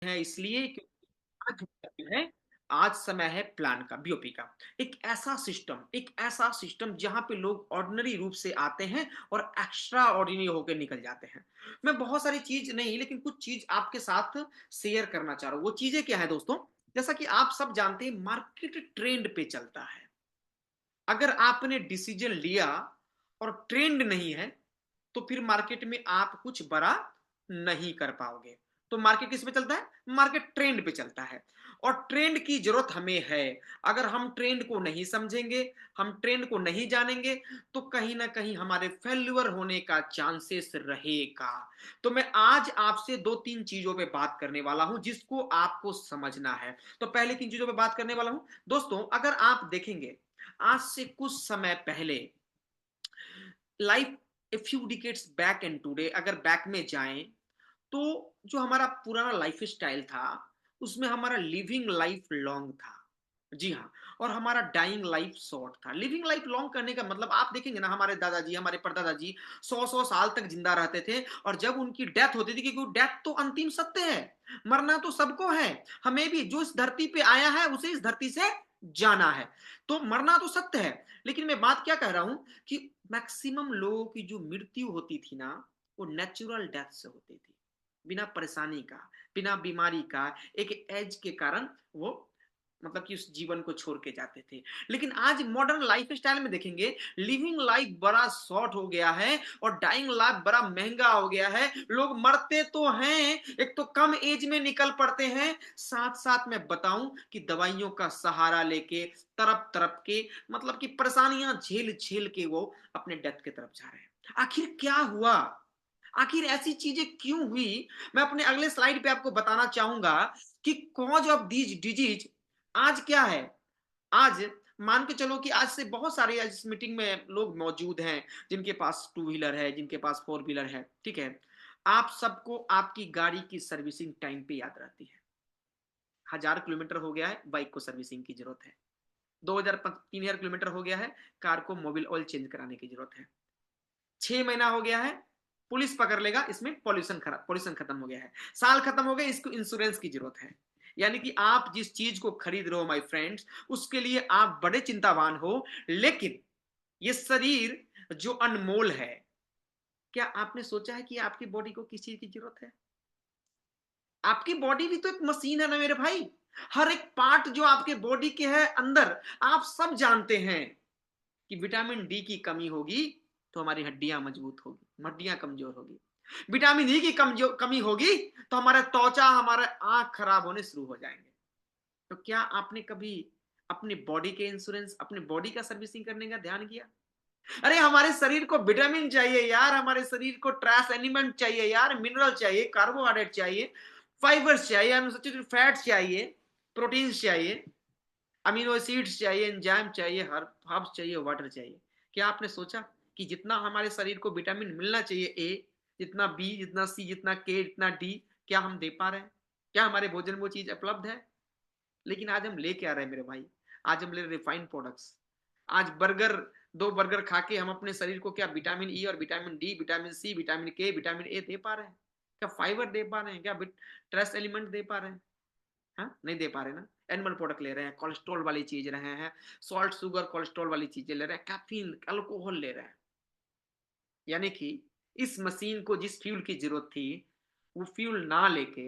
है इसलिए क्योंकि आज जो है, आज समय है प्लान का, बीओपी का। एक ऐसा सिस्टम जहां पे लोग ऑर्डिनरी रूप से आते हैं और एक्स्ट्रा ऑर्डिनरी होकर निकल जाते हैं। मैं बहुत सारी चीज नहीं, लेकिन कुछ चीज आपके साथ शेयर करना चाह रहा हूं। वो चीजें क्या है दोस्तों? जैसा कि आप सब जानते हैं, मार्केट ट्रेंड पे चलता है। अगर आपने डिसीजन लिया और ट्रेंड नहीं है, तो फिर मार्केट में आप कुछ बड़ा नहीं कर पाओगे। तो मार्केट किस पे चलता है? मार्केट ट्रेंड पे चलता है। और ट्रेंड की जरूरत हमें है। अगर हम ट्रेंड को नहीं समझेंगे, हम ट्रेंड को नहीं जानेंगे, तो कहीं ना कहीं हमारे फेल्यूअर होने का चांसेस रहेगा। तो मैं आज आपसे दो तीन चीजों पे बात करने वाला हूं, जिसको आपको समझना है। तो पहले किन चीजों पे बात करने वाला हूं दोस्तों? अगर आप देखेंगे, आज से कुछ समय पहले, life a few decades back and today अगर बैक में जाएं, तो जो हमारा पुराना लाइफ स्टाइल था, उसमें हमारा लिविंग लाइफ लॉन्ग था। जी हाँ। और हमारा डाइंग लाइफ शॉर्ट था। लिविंग लाइफ लॉन्ग करने का मतलब आप देखेंगे ना, हमारे दादाजी, हमारे परदादाजी 100 100 साल तक जिंदा रहते थे। और जब उनकी डेथ होती थी, क्योंकि डेथ तो अंतिम सत्य है, मरना तो सबको है। हमें भी, जो इस धरती पे आया है उसे इस धरती से जाना है। तो मरना तो सत्य है। लेकिन मैं बात क्या कह रहा हूं कि मैक्सिमम लोगों की जो मृत्यु होती थी ना, वो नेचुरल डेथ से होती थी, बिना परेशानी का, बिना बीमारी का, एक एज के कारण वो मतलब कि उस जीवन को छोड़ के जाते थे। लेकिन आज मॉडर्न लाइफ स्टाइल में देखेंगे, लिविंग लाइफ बड़ा शॉर्ट हो गया है और डाइंग लाइफ बड़ा महंगा हो गया है। लोग मरते तो हैं, एक तो कम एज में निकल पड़ते हैं, साथ साथ मैं बताऊं कि दवाइयों का सहारा लेके तरफ तरफ के मतलब कि परेशानियां झेल झेल के वो अपने डेथ की तरफ जा रहे हैं। आखिर क्या हुआ? आखिर ऐसी चीजें क्यों हुई? मैं अपने अगले स्लाइड पे आपको बताना चाहूंगा कि कॉज ऑफ दीज डिजीज आज क्या है। आज मान के चलो कि आज से बहुत सारे इस मीटिंग में लोग मौजूद हैं, जिनके पास टू व्हीलर है, जिनके पास फोर व्हीलर है, ठीक है। आप सबको आपकी गाड़ी की सर्विसिंग टाइम पे याद रहती है। 1000 किलोमीटर हो गया है, बाइक को सर्विसिंग की जरूरत है। 2000 3000 किलोमीटर हो गया है, कार को मोबिल ऑयल चेंज कराने की जरूरत है। 6 महीना हो गया है, पुलिस पकड़ लेगा, इसमें पॉल्यूशन खत्म हो गया है। साल खत्म हो गया, इसको इंश्योरेंस की जरूरत है। यानी कि आप जिस चीज को खरीद रहे हो माय फ्रेंड्स, उसके लिए आप बड़े चिंतावान हो। लेकिन ये शरीर जो अनमोल है, क्या आपने सोचा है कि आपकी बॉडी को किस चीज की जरूरत है? आपकी बॉडी भी तो एक मशीन है ना मेरे भाई। हर एक पार्ट जो आपके बॉडी के है अंदर, आप सब जानते हैं कि विटामिन डी की कमी होगी तो हमारी हड्डियां मजबूत होगी, हड्डियां कमजोर होगी। विटामिन ई की कमी होगी तो हमारा त्वचा, हमारे आंख खराब होने शुरू हो जाएंगे। तो क्या आपने कभी अपनी बॉडी के इंश्योरेंस, अपनी बॉडी का सर्विसिंग करने का ध्यान किया? अरे हमारे शरीर को विटामिन चाहिए यार, हमारे शरीर को ट्रेस एलिमेंट चाहिए यार, मिनरल चाहिए, कार्बोहाइड्रेट चाहिए, फाइबर्स चाहिए, अनुसूचित फैट्स चाहिए, प्रोटीन्स चाहिए, अमीनो एसिड्स चाहिए, एंजाइम चाहिए, हर्ब्स चाहिए, वाटर चाहिए। क्या आपने सोचा कि जितना हमारे शरीर को विटामिन मिलना चाहिए, ए, जितना बी, जितना सी, जितना के, जितना डी, क्या हम दे पा रहे हैं? क्या हमारे भोजन में वो चीज उपलब्ध है? लेकिन आज हम ले क्या रहे हैं मेरे भाई? आज हम ले रिफाइंड प्रोडक्ट्स। आज बर्गर, दो बर्गर खा के हम अपने शरीर को क्या विटामिन ई और vitamin D, vitamin C, vitamin K, vitamin A दे पा रहे हैं? क्या फाइबर दे पा रहे हैं? क्या ट्रेस एलिमेंट दे पा रहे हैं? हाँ, नहीं दे पा रहे ना। एनिमल प्रोडक्ट ले रहे हैं, कोलेस्ट्रॉल वाली चीज रहे हैं, सॉल्ट, शुगर, कोलेस्ट्रॉल वाली चीजें ले रहे हैं, कैफीन, अल्कोहल ले रहे हैं। यानी कि इस मशीन को जिस फ्यूल की जरूरत थी, वो फ्यूल ना लेके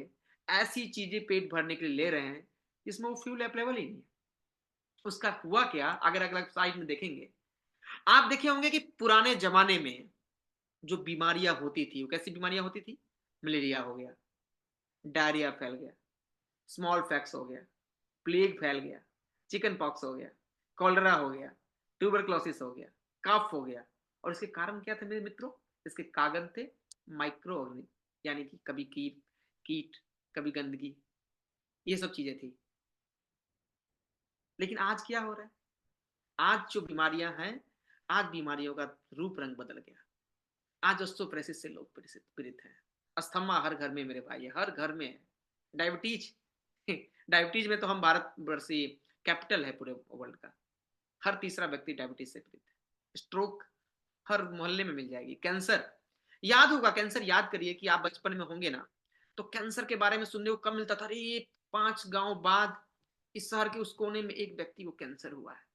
ऐसी चीजें पेट भरने के लिए ले रहे हैं जिसमें वो फ्यूल अवेलेबल ही नहीं है। उसका हुआ क्या, अगर अगला साइड में देखेंगे, आप देखे होंगे कि पुराने जमाने में जो बीमारियां होती थी, वो कैसी बीमारियां होती थी? मलेरिया हो गया, डायरिया फैल गया, स्मॉल फैक्स हो गया, प्लेग फैल गया, चिकन पॉक्स हो गया, कॉलरा हो गया, ट्यूबरक्लोसिस हो गया, कफ हो गया। और इसके कारण क्या थे मेरे मित्रों? इसके कारण थे माइक्रो ऑर्गेनिज्म, यानी कि कभी कीट कीट कभी गंदगी, ये सब चीजें थी। लेकिन आज क्या हो रहा है? आज जो बीमारियां हैं, आज बीमारियों का रूप रंग बदल गया। आज ऑस्टियोपोरोसिस से लोग पीड़ित हैं। अस्थमा हर घर में मेरे भाई है, हर घर में है। डायबिटीज डायबिटीज में तो हम भारत वर्षीय कैपिटल है पूरे वर्ल्ड का। हर तीसरा व्यक्ति डायबिटीज से पीड़ित है। स्ट्रोक हर मोहल्ले में मिल जाएगी। कैंसर, याद होगा कैंसर, याद करिए कि आप बचपन में होंगे ना, तो कैंसर के बारे में सुनने को कम मिलता था, अरे ये 5 गांव बाद इस शहर के उस कोने में एक व्यक्ति को कैंसर हुआ है।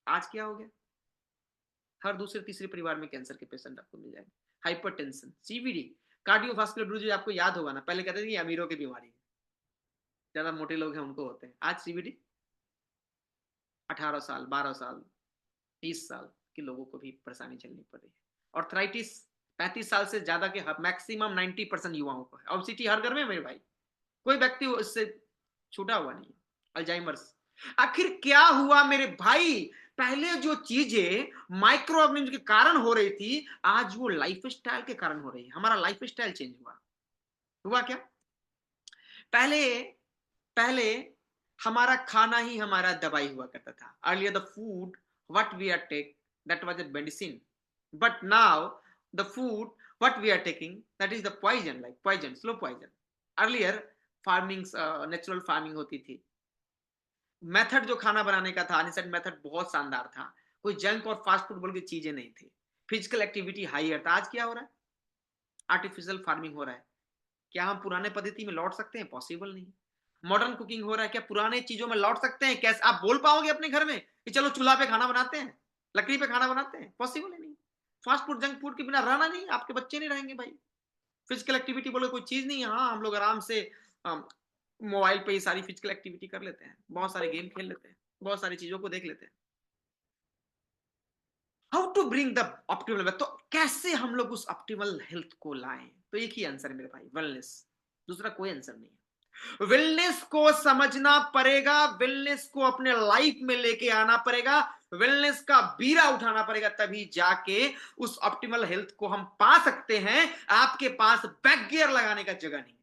आज क्या हो गया, हर दूसरे तीसरे परिवार में कैंसर के पेशेंट आपको मिल जाएंगे। हाइपरटेंशन, सीवीडी, कार्डियोवास्कुलर डिजीज, आपको याद होगा ना, पहले कहते थे कि अमीरों की बीमारी है, ज्यादा मोटे लोग हैं उनको होते हैं। आज सीवीडी 18 साल, 12 साल, 30 साल के लोगों को भी परेशानी झेलनी पड़ रही है। ऑर्थराइटिस 35 साल से ज्यादा के मैक्सिमम 90% युवाओं को है। ऑब्सिटी हर घर में है मेरे भाई, कोई व्यक्ति इससे छूटा हुआ नहीं है। अल्जाइमर्स, आखिर क्या हुआ मेरे भाई, पहले जो चीजें माइक्रो ऑर्गेनिज्म के कारण हो रही थी, आज वो लाइफ स्टाइल के कारण हो रही है। हमारा लाइफ स्टाइल चेंज हुआ क्या, पहले पहले हमारा खाना ही हमारा दवाई हुआ करता था। Earlier the food what we are take, that was the medicine, but now the food what we are taking, that is the poison, like poison, slow poison. Earlier farming, natural farming होती थी, method जो खाना बनाने का था, unset method बहुत शानदार था, कोई जंक और फास्ट फूड बोल की चीजें नहीं थी, फिजिकल एक्टिविटी हायर था। आज क्या हो रहा है, आर्टिफिशियल फार्मिंग हो रहा है। क्या हम पुराने पद्धति में लौट सकते हैं, पॉसिबल नहीं। मॉडर्न कुकिंग हो रहा है, क्या पुराने चीजों में लौट सकते हैं, कैसे आप बोल पाओगे अपने घर में कि चलो चूल्हा पे खाना बनाते हैं, लकड़ी पे खाना बनाते हैं, पॉसिबल ही नहीं। फास्ट फूड जंक फूड के बिना रहना नहीं, आपके बच्चे नहीं रहेंगे भाई। फिजिकल एक्टिविटी बोलो कोई चीज नहीं है, हाँ हम लोग आराम से मोबाइल पे ही सारी फिजिकल एक्टिविटी कर लेते हैं, बहुत सारे गेम खेल लेते हैं, बहुत सारी चीजों को देख लेते हैं। How to bring the optimal, तो कैसे हम लोग उस ऑप्टिमल हेल्थ को लाएं, तो एक ही आंसर है मेरे भाई, वेलनेस, दूसरा कोई आंसर नहीं है। वेलनेस को समझना पड़ेगा, वेलनेस को अपने लाइफ में लेके आना पड़ेगा, वेलनेस का बीरा उठाना पड़ेगा, तभी जाके उस ऑप्टिमल हेल्थ को हम पा सकते हैं। आपके पास बैक गियर लगाने का जगह नहीं,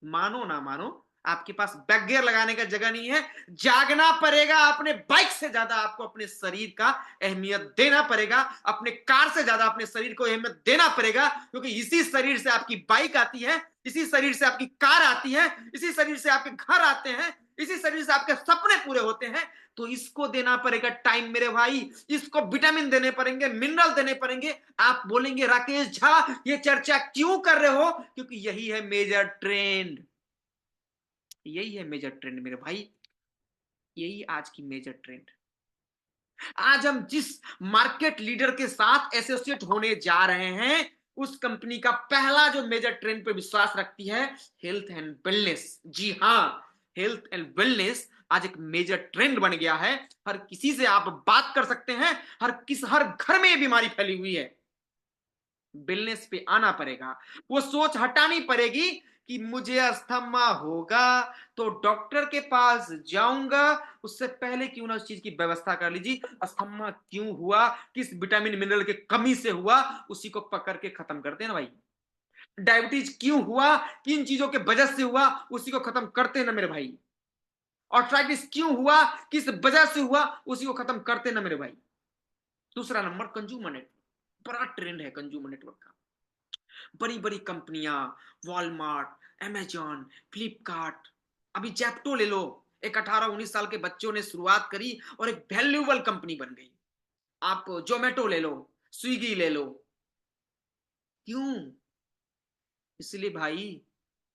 मानो ना मानो, आपके पास बैक गियर लगाने का जगह नहीं है। जागना पड़ेगा, अपने बाइक से ज्यादा आपको अपने शरीर का अहमियत देना पड़ेगा, अपने कार से ज्यादा अपने शरीर को अहमियत देना पड़ेगा, क्योंकि इसी शरीर से आपकी बाइक आती है, इसी शरीर से आपकी कार आती है, इसी शरीर से आपके घर आते हैं, इसी शरीर से आपके सपने पूरे होते हैं। तो इसको देना पड़ेगा टाइम मेरे भाई, इसको विटामिन देने पड़ेंगे, मिनरल देने पड़ेंगे। आप बोलेंगे राकेश झा ये चर्चा क्यों कर रहे हो, क्योंकि यही है मेजर ट्रेंड, यही है मेजर ट्रेंड मेरे भाई, यही आज की मेजर ट्रेंड। आज हम जिस मार्केट लीडर के साथ एसोसिएट होने जा रहे हैं, उस कंपनी का पहला जो मेजर ट्रेंड पे विश्वास रखती है, हेल्थ एंड वेलनेस। जी हाँ, हेल्थ एंड वेलनेस आज एक मेजर ट्रेंड बन गया है। हर किसी से आप बात कर सकते हैं, हर घर में ये बीमारी फैली हुई है। वेलनेस पे आना पड़ेगा, वो सोच हटानी पड़ेगी कि मुझे अस्थमा होगा तो डॉक्टर के पास जाऊंगा, उससे पहले क्यों ना उस चीज की व्यवस्था कर लीजिए। अस्थमा क्यों हुआ, किस विटामिन मिनरल की कमी से हुआ, उसी को पकड़ के खत्म करते हैं ना भाई। डायबिटीज क्यों हुआ, किन चीजों के वजह से हुआ, उसी को खत्म करते हैं ना मेरे भाई। ऑर्थराइटिस क्यों हुआ, किस वजह से हुआ, उसी को खत्म करते हैं ना मेरे भाई। दूसरा नंबर कंज्यूमर नेटवर्क, बड़ा ट्रेंड है कंज्यूमर नेटवर्क का। बड़ी बड़ी कंपनियां, वॉलमार्ट, अमेजॉन, फ्लिपकार्ट, अभी जैप्टो ले लो, एक 18-19 साल के बच्चों ने शुरुआत करी और एक वैल्यूएबल कंपनी बन गई। आप जोमेटो ले लो, स्विगी ले लो, क्यों, इसलिए भाई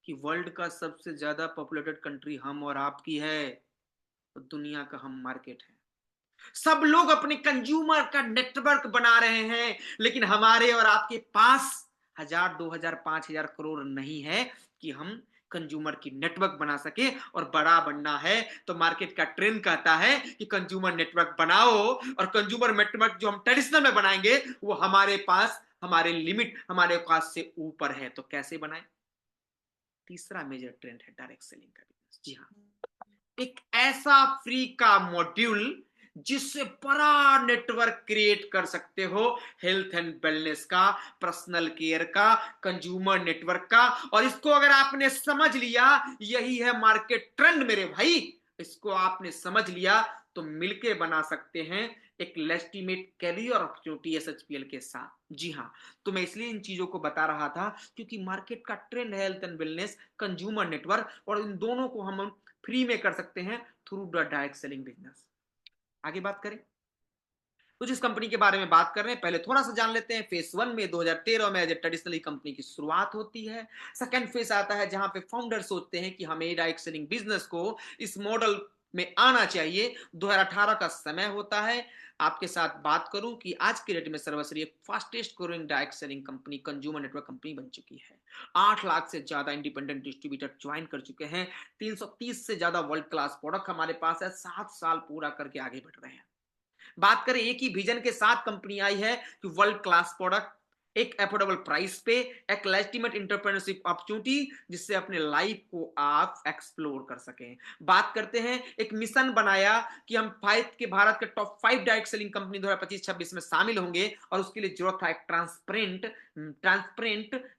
कि वर्ल्ड का सबसे ज्यादा पॉपुलेटेड कंट्री हम और आपकी है, और दुनिया का हम मार्केट है। सब लोग अपने कंज्यूमर का नेटवर्क बना रहे हैं, लेकिन हमारे और आपके पास 1000, 2000, 5000 करोड़ नहीं है कि हम कंज्यूमर की नेटवर्क बना सके। और बड़ा बनना है तो मार्केट का ट्रेंड कहता है कि कंज्यूमर नेटवर्क बनाओ, और कंज्यूमर नेटवर्क जो हम ट्रेडिशनल में बनाएंगे वो हमारे पास, हमारे लिमिट, हमारे औकात से ऊपर है। तो कैसे बनाए, तीसरा मेजर ट्रेंड है डायरेक्ट सेलिंग का बिजनेस। जी हाँ, एक ऐसा फ्री का मॉड्यूल जिससे बड़ा नेटवर्क क्रिएट कर सकते हो, हेल्थ एंड वेलनेस का, पर्सनल केयर का, कंज्यूमर नेटवर्क का। और इसको अगर आपने समझ लिया, यही है मार्केट ट्रेंड मेरे भाई, इसको आपने समझ लिया तो मिलके बना सकते हैं एक लेजिटिमेट कैरियर अपॉर्चुनिटी एसएचपीएल के साथ। जी हाँ, तो मैं इसलिए इन चीजों को बता रहा था क्योंकि मार्केट का ट्रेंड है health and wellness, consumer network, और इन दोनों को हम फ्री में कर सकते हैं through the direct selling business. आगे बात करें, तो जिस कंपनी के बारे में बात कर रहे हैं, पहले थोड़ा सा जान लेते हैं। फेस 1 में 2013 में एज ए ट्रेडिशनली कंपनी की शुरुआत होती है। सेकंड फेस आता है जहां पे फाउंडर सोचते हैं कि हमें डायरेक्ट सेलिंग बिजनेस को इस मॉडल में आना चाहिए। 2018 का समय होता है। आपके साथ बात करूं कि आज के डेट में सर्वश्रेय fastest growing direct selling company consumer network company बन चुकी है। 8 लाख से ज्यादा इंडिपेंडेंट डिस्ट्रीब्यूटर ज्वाइन कर चुके हैं। 330 से ज्यादा वर्ल्ड क्लास प्रोडक्ट हमारे पास है। 7 साल पूरा करके आगे बढ़ रहे हैं। बात करें एक ही विजन के साथ कंपनी आई है कि वर्ल्ड क्लास प्रोडक्ट, एक अफोर्डेबल प्राइस पे, एक लेजिटिमेट एंटरप्रेन्योरशिप अपॉर्चुनिटी जिससे अपने लाइफ को आप एक्सप्लोर कर सकें। बात करते हैं, एक मिशन बनाया कि हम भारत के टॉप 5 डायरेक्ट सेलिंग कंपनी 2025-26 में शामिल होंगे और उसके लिए जरूरत था एक ट्रांसपेरेंट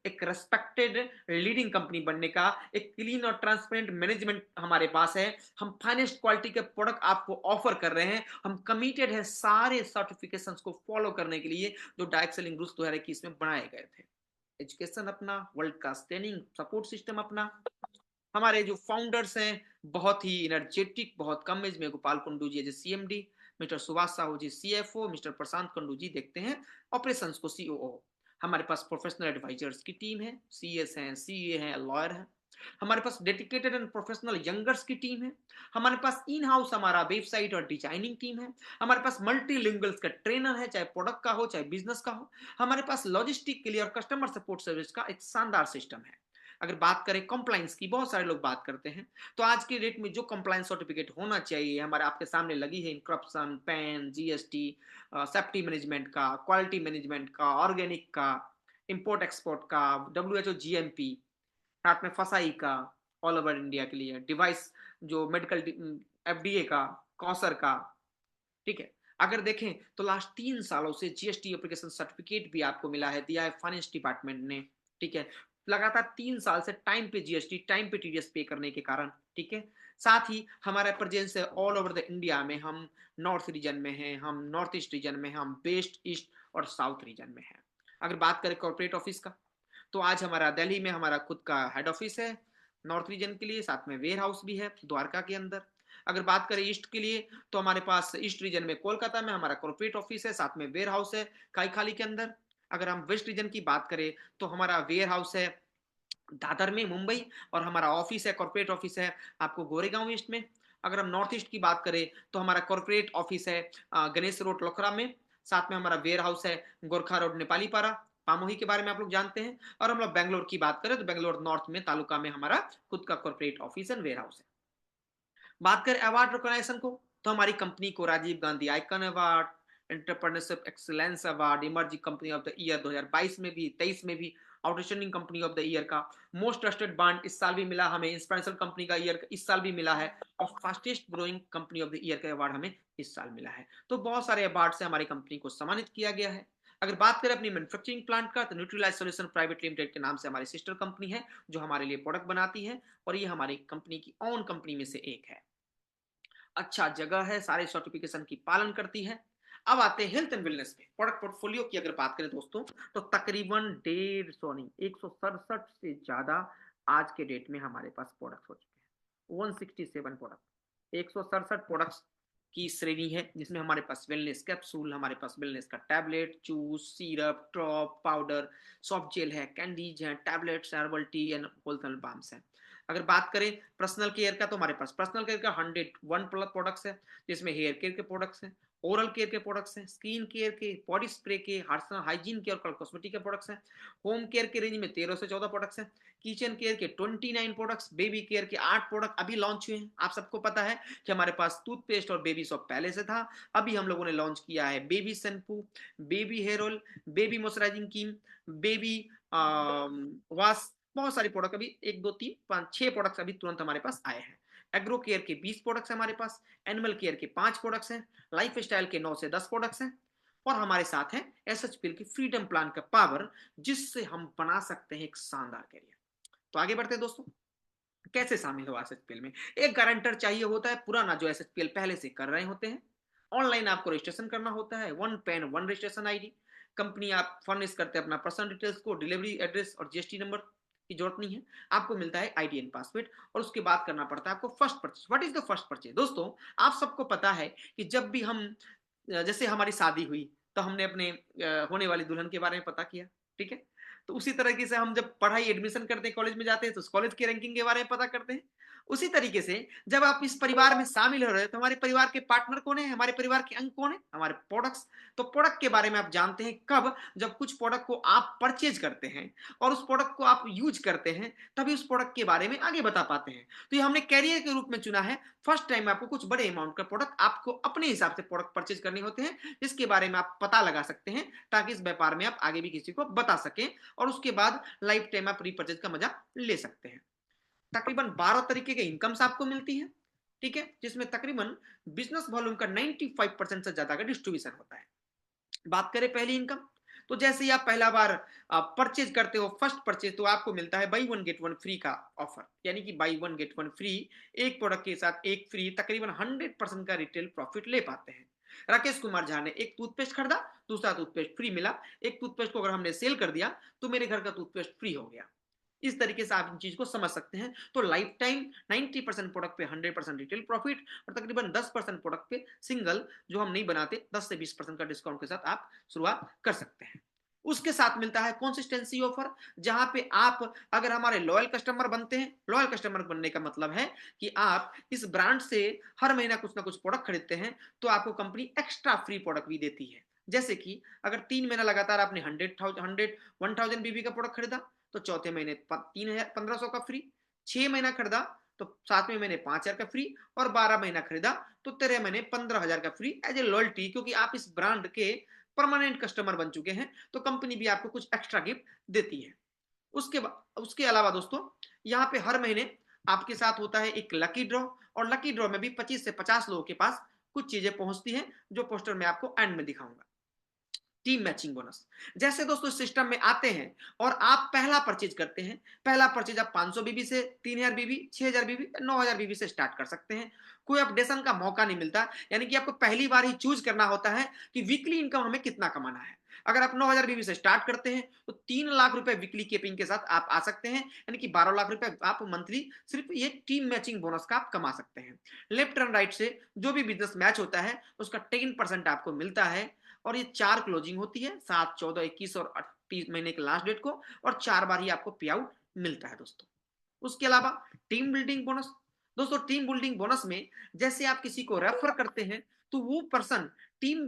एक रेस्पेक्टेड लीडिंग कंपनी बनने का। एक क्लीन और ट्रांसपेरेंट मैनेजमेंट हमारे पास है। हम फाइनेस्ट क्वालिटी के प्रोडक्ट आपको ऑफर कर रहे हैं। हम कमिटेड है सारे सर्टिफिकेशंस को फॉलो करने के लिए जो डायरेक्ट सेलिंग रूल्स 2021 में बनाए गए थे। एजुकेशन अपना, world class training support system अपना। हमारे जो फाउंडर्स हैं बहुत ही एनर्जेटिक, बहुत कम एज में, Gopal Kundu ji as CMD, mister Subhash Sahu ji CFO, mister Prashant Kundu ji देखते हैं ऑपरेशंस को सीओओ। हमारे पास प्रोफेशनल एडवाइजर्स की टीम है, सीएस हैं, सीए हैं, लॉयर हैं। हमारे पास डेडिकेटेड एंड प्रोफेशनल यंगर्स की टीम है। हमारे पास इन हाउस हमारा वेबसाइट और डिजाइनिंग टीम है। हमारे पास मल्टीलिंगुअल्स का ट्रेनर है, चाहे प्रोडक्ट का हो चाहे बिजनेस का हो। हमारे पास लॉजिस्टिक के लिए और कस्टमर सपोर्ट सर्विस का एक शानदार सिस्टम है। अगर बात करें कंप्लाइंस की, बहुत सारे लोग बात करते हैं, तो आज के डेट में जो कंप्लाइंस सर्टिफिकेट होना चाहिए हमारे आपके सामने लगी है। Encryption, pan, GST, safety management का, क्वालिटी मैनेजमेंट का, ऑर्गेनिक का, इंपोर्ट एक्सपोर्ट का, डब्ल्यूएचओ जीएमपी, साथ में फसाई का, ऑल ओवर इंडिया के लिए डिवाइस, जो मेडिकल एफडीए का, कौसर का। ठीक है। अगर देखें तो लास्ट 3 सालों से जीएसटी एप्लीकेशन सर्टिफिकेट भी आपको मिला है, दिया है फाइनेंस डिपार्टमेंट ने। ठीक है। लगातार 3 साल से टाइम पे जीएसटी, टाइम पे टीडीएस पे करने के कारण। ठीक है। साथ ही हमारा प्रेजेंस है ऑल ओवर द इंडिया में। हम नॉर्थ रीजन में हैं, हम नॉर्थ ईस्ट रीजन में, हम वेस्ट, ईस्ट और साउथ रीजन में हैं। अगर बात करें कॉर्पोरेट ऑफिस का, तो आज हमारा दिल्ली में हमारा खुद का हेड ऑफिस है नॉर्थ रीजन के लिए, साथ में वेयर हाउस भी है द्वारका के अंदर। अगर बात करें ईस्ट के लिए, तो हमारे पास ईस्ट रीजन में कोलकाता में हमारा कॉर्पोरेट ऑफिस है, साथ में वेयर हाउस है काईखाली के अंदर। अगर हम वेस्ट रीजन की बात करें तो हमारा वेयर हाउस है दादर में, मुंबई, और हमारा ऑफिस है, कॉर्पोरेट ऑफिस है आपको गोरेगांव ईस्ट में। अगर हम नॉर्थ ईस्ट की बात करें तो हमारा कॉर्पोरेट ऑफिस है गणेश रोड लोखरा में, साथ में हमारा वेयर हाउस है गोरखा रोड नेपाली पारा, पामोही के बारे में आप लोग जानते हैं। और हम लोग बेंगलोर की बात करें तो बेंगलोर नॉर्थ में तालुका में हमारा खुद का corporate office and warehouse है। बात करें अवार्ड रिकॉग्निशन को, तो हमारी कंपनी को Rajiv Gandhi icon award, entrepreneurship excellence award, emerging company of the year 2022 में भी, 23 में भी, outstanding company of the year का, मोस्ट ट्रस्टेड ब्रांड इस साल भी मिला हमें, इंस्पिरेशनल कंपनी का ईयर इस साल भी मिला है, और fastest growing company of the year का अवार्ड हमें इस साल मिला है। तो बहुत सारे अवार्ड से हमारी कंपनी को सम्मानित किया गया है। अगर बात करें अपनी मैन्युफैक्चरिंग प्लांट का, तो न्यूट्रीलाइज सॉल्यूशन प्राइवेट लिमिटेड के नाम से हमारी सिस्टर कंपनी है जो हमारे लिए प्रोडक्ट बनाती है, और ये हमारी कंपनी की ओन कंपनी में से एक है। अच्छा जगह है, सारे सर्टिफिकेशन की पालन करती है। अब आते हैं हेल्थ एंड वेलनेस पे। प्रोडक्ट पोर्टफोलियो की अगर बात करें दोस्तों, तो तकरीबन 150 नहीं 167 से ज्यादा आज के डेट में हमारे पास प्रोडक्ट हो चुके हैं। 167 प्रोडक्ट, 167 प्रोडक्ट्स की श्रेणी है, जिसमें हमारे पास वेलनेस कैप्सूल, हमारे पास वेलनेस का tablet, juice, syrup, drop, powder, soft gel है, कैंडीज है, tablets, herbal tea and wholesale balms है। अगर बात करें पर्सनल केयर का, तो हमारे पास पर्सनल केयर का 101 प्लस प्रोडक्ट्स है, जिसमें हेयर केयर के प्रोडक्ट्स हैं, ओरल केयर के प्रोडक्ट्स हैं, स्किन केयर के, बॉडी स्प्रे के, हाइजीन के और कॉस्मेटिक के प्रोडक्ट्स हैं। होम केयर के रेंज में 13 से 14 प्रोडक्ट्स हैं। किचन केयर के 29 प्रोडक्ट्स, बेबी केयर के 8 प्रोडक्ट अभी लॉन्च हुए हैं। आप सबको पता है कि हमारे पास टूथपेस्ट और बेबी सॉप पहले से था, अभी हम लोगों ने लॉन्च किया है baby shampoo, baby hair oil, baby moisturising cream, baby wash. बहुत सारे प्रोडक्ट अभी 1 2 3 5 6 प्रोडक्ट्स अभी तुरंत हमारे पास आए हैं। एग्रो केयर के 20 प्रोडक्ट्स हैं हमारे पास, एनिमल केयर के 5 प्रोडक्ट्स हैं, लाइफ स्टाइल के 9 से 10 प्रोडक्ट्स हैं, और हमारे साथ है एसएचपीएल की फ्रीडम प्लान का पावर, जिससे हम बना सकते हैं एक शानदार करियर। तो आगे बढ़ते हैं दोस्तों, कैसे शामिल हो एसएचपीएल में। एक गारंटर चाहिए होता है पुराना, जो एसएचपीएल पहले से कर रहे होते हैं। ऑनलाइन आपको रजिस्ट्रेशन करना होता है, one pan one registration ID. Company आप फर्निश करते हैं अपना पर्सनल डिटेल्स को, डिलीवरी एड्रेस और जीएसटी नंबर की जरूरत नहीं है। आपको मिलता है आईडी एंड पासवर्ड, और उसके बाद करना पड़ता है आपको first purchase. What is the first purchase दोस्तों? आप सबको पता है कि जब भी हम जैसे हमारी शादी हुई तो हमने अपने होने वाली दुल्हन के बारे में पता किया, ठीक है? तो उसी तरीके से हम जब पढ़ाई एडमिशन करते हैं, कॉलेज में जाते हैं तो उस कॉलेज की रैंकिंग के बारे में पता करते हैं। उसी तरीके से जब आप इस परिवार में शामिल हो रहे हो तो हमारे परिवार के पार्टनर कौन है, हमारे परिवार के अंग कौन है, हमारे प्रोडक्ट्स। तो प्रोडक्ट के बारे में आप जानते हैं कब, जब कुछ प्रोडक्ट को आप परचेज करते हैं और उस प्रोडक्ट को आप यूज करते हैं, तभी उस प्रोडक्ट के बारे में आगे बता पाते हैं। तो ये हमने कैरियर के रूप में चुना है। फर्स्ट टाइम आपको कुछ बड़े अमाउंट का प्रोडक्ट आपको अपने हिसाब से प्रोडक्ट परचेज करने होते हैं, जिसके बारे में आप पता लगा सकते हैं ताकि इस व्यापार में आप आगे भी किसी को बता सकें और उसके बाद लाइफ टाइम आप रीपरचेज का मजा ले सकते हैं। तकरीबन 12 तरीके के इनकम्स आपको मिलती है, ठीक है, जिसमें तकरीबन बिजनेस वॉल्यूम का 95% से ज्यादा का डिस्ट्रीब्यूशन होता है। बात करें पहली इनकम, तो जैसे ही आप पहला बार परचेज करते हो, फर्स्ट परचेज, तो आपको मिलता है by one get one free का ऑफर, यानी कि by one get one free, एक प्रोडक्ट के साथ एक फ्री, तकरीबन 100% का रिटेल प्रॉफिट ले पाते हैं। राकेश कुमार झा ने एक टूथपेस्ट खरीदा, दूसरा टूथपेस्ट फ्री मिला। एक टूथपेस्ट को अगर हमने सेल कर दिया तो मेरे घर का टूथपेस्ट फ्री हो गया। इस तरीके से आप इन चीज को समझ सकते हैं। तो लाइफ टाइम 90% प्रोडक्ट पे 100% रिटेल प्रॉफिट और तकरीबन 10% प्रोडक्ट पे सिंगल, जो हम नहीं बनाते, 10 से 20% का डिस्काउंट के साथ आप शुरुआत कर सकते हैं। उसके साथ मिलता है कंसिस्टेंसी ऑफर, जहां पे आप अगर हमारे लॉयल कस्टमर बनते हैं, लॉयल कस्टमर बनने का मतलब है कि आप इस ब्रांड से हर महीना कुछ ना कुछ प्रोडक्ट खरीदते हैं, तो आपको कंपनी एक्स्ट्रा फ्री प्रोडक्ट भी देती है। जैसे कि अगर 3 महीना लगातार आपने 1000 बीबी का प्रोडक्ट खरीदा, तो चौथे महीने 1500 का फ्री, 6 महीना खरीदा तो 7वें महीने 5000 का फ्री, और 12 महीना खरीदा तो 13 महीने 15000 का फ्री एज ए लॉयल्टी, क्योंकि आप इस ब्रांड के परमानेंट कस्टमर बन चुके हैं, तो कंपनी भी आपको कुछ एक्स्ट्रा गिफ्ट देती है। उसके अलावा दोस्तों, यहाँ पे हर महीने आपके साथ होता है एक लकी ड्रॉ, और लकी ड्रॉ में भी 25 से 50 लोगों के पास कुछ चीजें पहुंचती हैं, जो पोस्टर में आपको एंड में दिखाऊंगा। टीम मैचिंग बोनस, जैसे दोस्तों सिस्टम में आते हैं और आप पहला परचेज करते हैं, पहला परचेज आप 500 बीबी से 3000 बीबी, 6000 बीबी, 9000 बीबी से स्टार्ट कर सकते हैं। कोई अपडेशन का मौका नहीं मिलता, यानी कि आपको पहली बार ही चूज करना होता है कि वीकली इनकम हमें कितना कमाना है। अगर आप 9000 बीबी से स्टार्ट करते हैं तो 3 लाख रुपए वीकली कीपिंग के साथ आप आ सकते हैं, यानी कि 12 लाख रुपए आप मंथली सिर्फ ये टीम मैचिंग बोनस का आप कमा सकते हैं। लेफ्ट एंड राइट से जो भी बिजनेस मैच होता है उसका 10% आपको मिलता है, और ये 4 क्लोजिंग होती है, 7, 14, 21 और 30 महीने के लास्ट डेट को, और 4 बार ही आपको पे आउट मिलता है दोस्तों। उसके अलावा टीम बिल्डिंग बोनस, दोस्तों टीम बिल्डिंग बोनस में जैसे आप किसी को रेफर करते हैं तो वो पर्सन टीम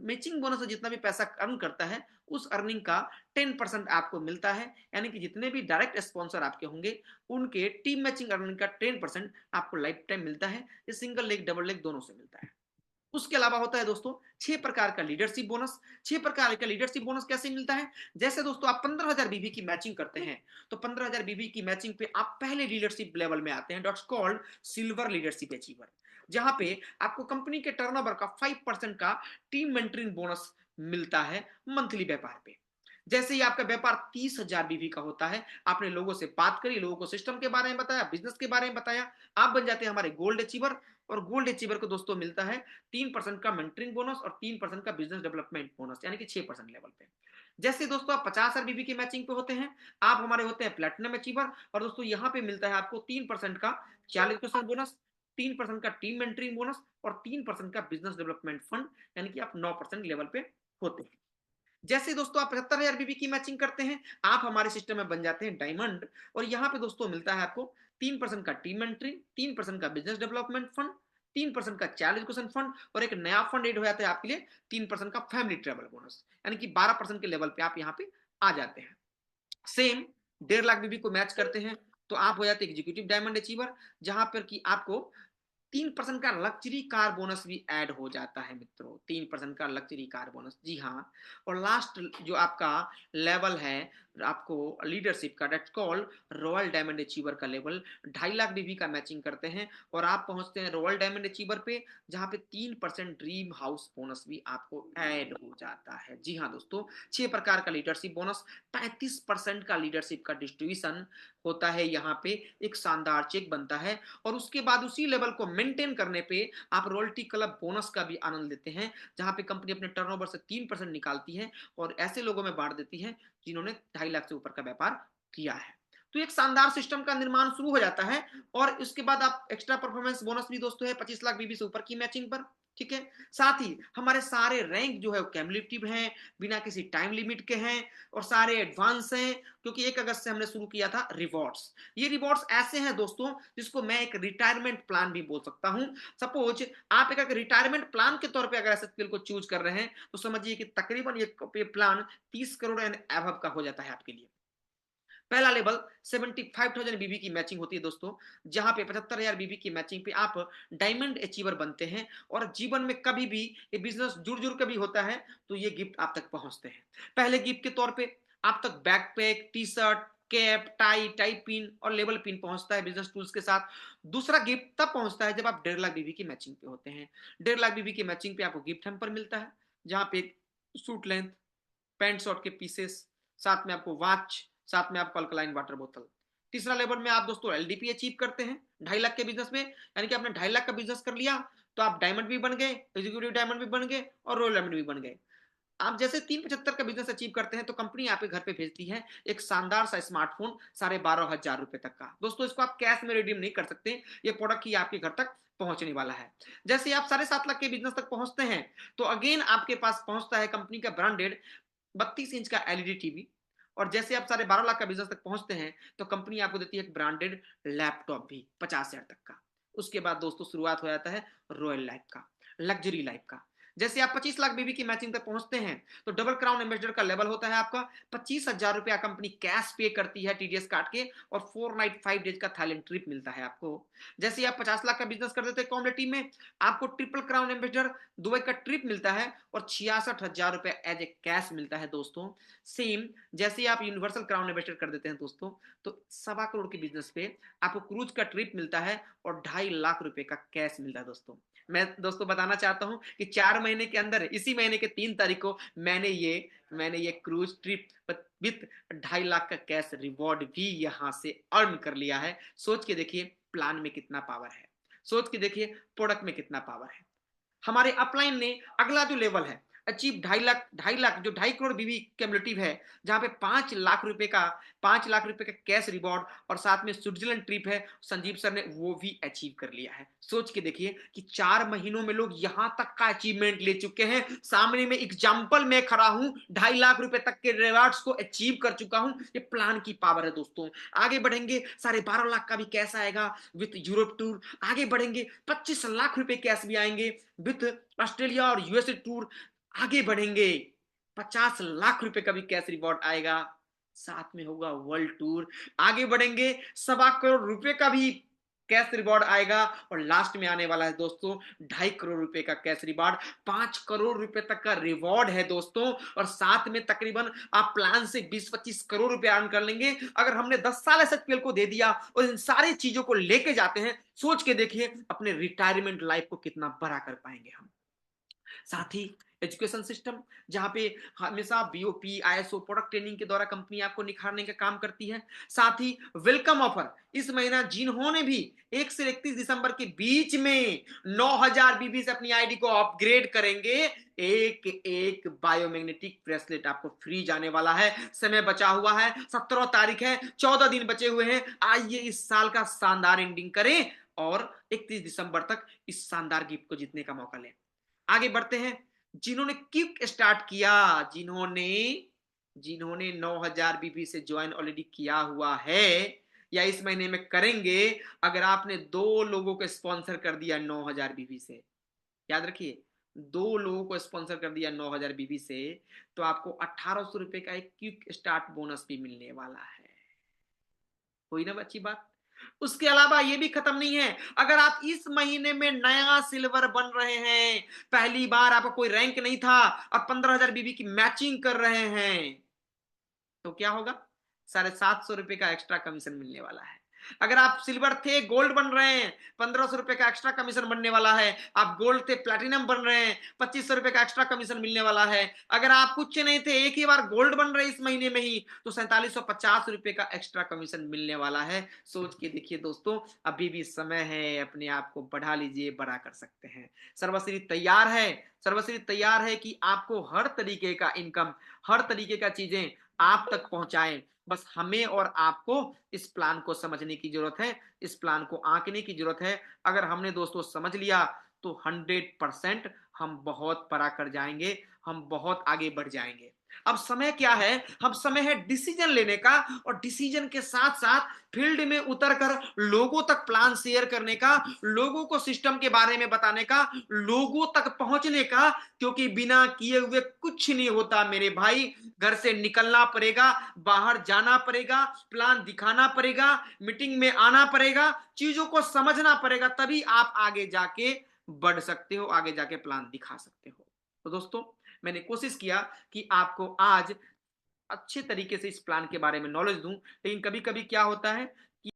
मैचिंग बोनस से जितना भी पैसा अर्न करता है, उस अर्निंग का 10% आपको मिलता है, यानी कि जितने भी डायरेक्ट स्पॉन्सर आपके होंगे उनके टीम मैचिंग अर्निंग का 10% आपको लाइफ टाइम मिलता है। ये सिंगल लेग डबल लेग दोनों से मिलता है। उसके अलावा होता है दोस्तों 6 प्रकार का लीडरशिप बोनस। 6 प्रकार का लीडरशिप बोनस कैसे मिलता है, जैसे दोस्तों आप 15000 बीबी की मैचिंग करते हैं, तो 15000 बीबी की मैचिंग पे आप पहले लीडरशिप लेवल में आते हैं, dots called silver leadership achiever, जहां पे आपको कंपनी के टर्नओवर का 5% का टीम मेंटरिंग बोनस मिलता है मंथली व्यापार पे। जैसे ही आपका व्यापार 30,000 बीबी का होता है, आपने लोगों से बात करी, लोगों को सिस्टम के बारे में बताया, बिजनेस के बारे में बताया, आप बन जाते हैं हमारे गोल्ड अचीवर। और गोल्ड अचीवर को दोस्तों मिलता है 3% का मेंटरिंग बोनस और 3% का बिजनेस डेवलपमेंट बोनस, यानी कि 6% लेवल पे। जैसे दोस्तों आप 50,000 बीबी की मैचिंग पे होते हैं, आप हमारे होते हैं प्लेटिनम अचीवर, और दोस्तों यहाँ पे मिलता है आपको 3% का 40% बोनस, 3% का टीम मेंटरिंग बोनस और 3% का बिजनेस डेवलपमेंट फंड, यानी कि आप 9% लेवल पे होते हैं। जैसे दोस्तों आप 75,000 बीबी की मैचिंग करते हैं, आप हमारे सिस्टम में बन जाते हैं डायमंड, और यहाँ पे दोस्तों मिलता है आपको 3% का टीम एंट्री, 3% का बिजनेस डेवलपमेंट फंड, 3% का चाइल्ड एजुकेशन फंड, और एक नया फंड एड हो जाता है आपके लिए 3% का फैमिली ट्रेवल बोनस, यानी कि 12% के लेवल पे आप यहाँ पे आ जाते हैं। सेम 1.5 लाख बीबी को मैच करते हैं तो आप हो जाते हैं एग्जीक्यूटिव डायमंड अचीवर, जहां पर कि आपको 3% का लग्जरी कार बोनस भी ऐड हो जाता है मित्रों, 3% का लग्जरी कार बोनस, जी हाँ। और लास्ट जो आपका लेवल है आपको लीडरशिप का, that's called royal diamond achiever का लेवल, 2.5 लाख बीबी का मैचिंग करते हैं और आप पहुंचते हैं रॉयल डायमंड अचीवर पे, जहां पे 3% ड्रीम हाउस बोनस भी आपको ऐड हो जाता है। जी हाँ दोस्तों, 6 प्रकार का लीडरशिप बोनस, 35% का लीडरशिप का डिस्ट्रीब्यूशन होता है, यहाँ पे एक शानदार चेक बनता है, और उसके बाद उसी लेवल को मेंटेन करने पे आप रॉयल्टी क्लब बोनस का भी आनंद लेते हैं, जहां पे कंपनी अपने टर्नओवर से 3% निकालती है और ऐसे लोगों में बांट देती है जिन्होंने 2.5 लाख से ऊपर का व्यापार किया है। तो एक शानदार सिस्टम का निर्माण शुरू हो जाता है। और उसके बाद आप एक्स्ट्रा परफॉर्मेंस बोनस भी दोस्तों है 25 लाख बीबी से ऊपर की मैचिंग पर। ठीक है, साथ ही हमारे सारे रैंक जो है वो कैमुलेटिव हैं, बिना किसी टाइम लिमिट के हैं, और सारे एडवांस हैं, क्योंकि 1 अगस्त से हमने शुरू किया था रिवॉर्ड्स। ये रिवॉर्ड्स ऐसे हैं दोस्तों जिसको मैं एक रिटायरमेंट प्लान भी बोल सकता हूं। सपोज आप एक रिटायरमेंट प्लान के तौर पे अगर एसएचपीएल को चूज कर रहे हैं तो समझिए कि तकरीबन ये प्लान 30 करोड़ एंड एबव का हो जाता है आपके लिए। पहला लेवल 75,000 बीबी की मैचिंग होती है दोस्तों, जहां पे 75,000 बीबी की मैचिंग पे आप डायमंड अचीवर बनते हैं, और जीवन में कभी भी ये बिजनेस जुड़ जुड़ के भी होता है तो ये गिफ्ट आप तक पहुंचते हैं। पहले गिफ्ट के तौर पे आप तक backpack, T shirt, cap, tie, tie pin और लेबल पिन पहुंचता है बिजनेस टूल्स के साथ। दूसरा गिफ्ट तब पहुंचता है जब आप 1.5 लाख बीबी की मैचिंग पे होते हैं। 1.5 लाख बीबी की मैचिंग पे आपको गिफ्ट हैम्पर मिलता है, जहां पे सूट लेंथ, पैंट शॉर्ट के पीसेस, साथ में आपको वॉच, साथ में आपको अल्कलाइन वाटर बोतल। तीसरा लेवल में आप दोस्तों एलडीपी अचीव करते हैं 2.5 लाख के बिजनेस में, यानी कि आपने 2.5 लाख का बिजनेस कर लिया तो आप डायमंड भी बन गए, एग्जीक्यूटिव डायमंड भी बन गए और रॉयल डायमंड भी बन गए। आप जैसे 375 का बिजनेस अचीव करते हैं तो कंपनी आपके घर पे भेजती है एक शानदार सा स्मार्टफोन 12,500 रुपए तक का। दोस्तों इसको आप कैश में रिडीम नहीं कर सकते, ये प्रोडक्ट ही आपके घर तक पहुंचने वाला है। जैसे आप 7.5 लाख के बिजनेस तक पहुंचते हैं तो अगेन आपके पास पहुंचता है कंपनी का ब्रांडेड 32 इंच का एलईडी टीवी। और जैसे आप 12.5 लाख का बिजनेस तक पहुंचते हैं तो कंपनी आपको देती है एक ब्रांडेड लैपटॉप भी 50,000 तक का। उसके बाद दोस्तों शुरुआत हो जाता है रॉयल लाइफ का, लग्जरी लाइफ का। जैसे आप 25 लाख बीबी की मैचिंग तक पहुंचते हैं तो डबल क्राउन एम्बेसडर का लेवल होता है आपका। 25,000 रुपया कंपनी कैश पे करती है टीडीएस काट के, और 4 नाइट 5 डेज का थाईलैंड ट्रिप मिलता है आपको। जैसे आप 50 लाख का बिजनेस कर देते हैं कॉमलेट टीम में, आपको ट्रिपल क्राउन एम्बेसडर दुबई का ट्रिप मिलता है और 66,000 रुपए एज ए कैश मिलता है दोस्तों। सेम जैसे आप यूनिवर्सल क्राउन एम्बेसडर कर देते हैं दोस्तों तो 1.25 करोड़ के बिजनेस पे आपको क्रूज का ट्रिप मिलता है और 2.5 लाख रुपए का कैश मिलता है दोस्तों। मैं दोस्तों बताना चाहता हूं कि 4 महीने के अंदर, इसी महीने के 3 तारीख को मैंने ये क्रूज ट्रिप विथ 2.5 लाख का कैश रिवॉर्ड भी यहां से अर्न कर लिया है। सोच के देखिए प्लान में कितना पावर है, सोच के देखिए प्रोडक्ट में कितना पावर है। हमारे अपलाइन ने अगला जो लेवल है अचीव 2.5 लाख जो 2.5 करोड़ बीवी कैमुलेटिव है, जहां पे 5 लाख रुपए का कैश रिवॉर्ड और साथ में स्विट्जरलैंड ट्रिप है, संजीव सर ने वो भी अचीव कर लिया है। सोच के देखिए कि 4 महीनों में लोग यहां तक का अचीवमेंट ले चुके हैं। सामने में एग्जाम्पल मैं खड़ा हूं, 2.5 लाख रुपए तक के रिवार्ड्स को अचीव कर चुका हूं। ये प्लान की पावर है दोस्तों। आगे बढ़ेंगे 12.5 लाख का भी कैश आएगा विथ यूरोप टूर। आगे बढ़ेंगे 25 लाख रुपए कैश भी आएंगे विथ ऑस्ट्रेलिया और यूएसए टूर। आगे बढ़ेंगे 50 लाख रुपए का भी कैश रिवॉर्ड आएगा, साथ में होगा वर्ल्ड टूर। आगे बढ़ेंगे 1.25 करोड़ रुपए का भी कैश रिवॉर्ड आएगा, और लास्ट में आने वाला है दोस्तों 2.5 करोड़ रुपए का कैश रिवॉर्ड। 5 करोड़ रुपए तक का रिवॉर्ड है दोस्तों, और साथ में तकरीबन आप प्लान से 20-25 करोड़ रुपए अर्न कर लेंगे। अगर हमने 10 साल एसएचपीएल को दे दिया और इन सारी चीजों को लेके जाते हैं, सोच के देखिए अपने रिटायरमेंट लाइफ को कितना बड़ा कर पाएंगे हम। साथ ही एजुकेशन सिस्टम, जहां पे हमेशा बीओपी, आईएसओ, प्रोडक्ट ट्रेनिंग के द्वारा कंपनी आपको निखारने का काम करती है। साथ ही वेलकम ऑफर इस महीना जिन्होंने भी 1 से 31 दिसंबर के बीच में 9,000 बीबी से अपनी आईडी को अपग्रेड करेंगे, एक बायोमैग्नेटिक ब्रेसलेट आपको फ्री जाने वाला है। समय बचा हुआ है, 17 तारीख है, 14 दिन बचे हुए हैं। आइए इस साल का शानदार एंडिंग करें और 31 दिसंबर तक इस शानदार गिफ्ट को जीतने का मौका लें। आगे बढ़ते हैं। जिन्होंने क्विक स्टार्ट किया, जिन्होंने जिन्होंने 9,000 बीबी से ज्वाइन ऑलरेडी किया हुआ है या इस महीने में करेंगे, अगर आपने 2 लोगों को स्पॉन्सर कर दिया 9,000 बीबी से, याद रखिए 2 लोगों को स्पॉन्सर कर दिया 9,000 बीबी से, तो आपको 1,800 रुपए का एक क्विक स्टार्ट बोनस भी मिलने वाला है। कोई ना अच्छी बात। उसके अलावा ये भी खत्म नहीं है। अगर आप इस महीने में नया सिल्वर बन रहे हैं, पहली बार आपका कोई रैंक नहीं था और 15,000 बीबी की मैचिंग कर रहे हैं, तो क्या होगा? 750 रुपए का एक्स्ट्रा कमीशन मिलने वाला है। अगर आप सिल्वर थे गोल्ड बन रहे हैं, 1,500 रुपए का एक्स्ट्रा कमीशन बनने वाला है। आप गोल्ड थे प्लैटिनम बन रहे हैं, 2,500 रुपए का एक्स्ट्रा कमीशन मिलने वाला है। अगर आप कुछ नहीं थे, एक ही बार गोल्ड बन रहे इस महीने में ही, तो 4750 रुपए का एक्स्ट्रा कमीशन मिलने वाला है। सोच के देखिए दोस्तों, अभी भी समय है, अपने आप को बढ़ा लीजिए, बड़ा कर सकते हैं। सर्वश्री तैयार है, सर्वश्री तैयार है कि आपको हर तरीके का इनकम, हर तरीके का चीजें आप तक पहुँचाएँ। बस हमें और आपको इस प्लान को समझने की ज़रूरत है, इस प्लान को आँकने की ज़रूरत है। अगर हमने दोस्तों समझ लिया तो 100% हम बहुत बड़ा कर जाएँगे, हम बहुत आगे बढ़ जाएँगे। अब समय क्या है? अब समय है डिसीज़न लेने का और डिसीज़न के साथ-साथ फील्ड में उतर कर लोगों तक प्लान शेयर करने का, लोगों को सिस्टम के बारे में बताने का, लोगों तक पहुँचने का, क्योंकि बिना किए हुए कुछ नहीं होता मेरे भाई। घर से निकलना पड़ेगा, बाहर जाना पड़ेगा, प्लान दिखाना पड़ेगा, मीटिंग में आना पड़ेगा, चीज़ों को समझना पड़ेगा, तभी आप आगे जाके बढ़ सकते हो, आगे जाके प्लान दिखा सकते हो। तो दोस्तों, मैंने कोशिश किया कि आपको आज अच्छे तरीके से इस प्लान के बारे में नॉलेज दूं, लेकिन कभी कभी क्या होता है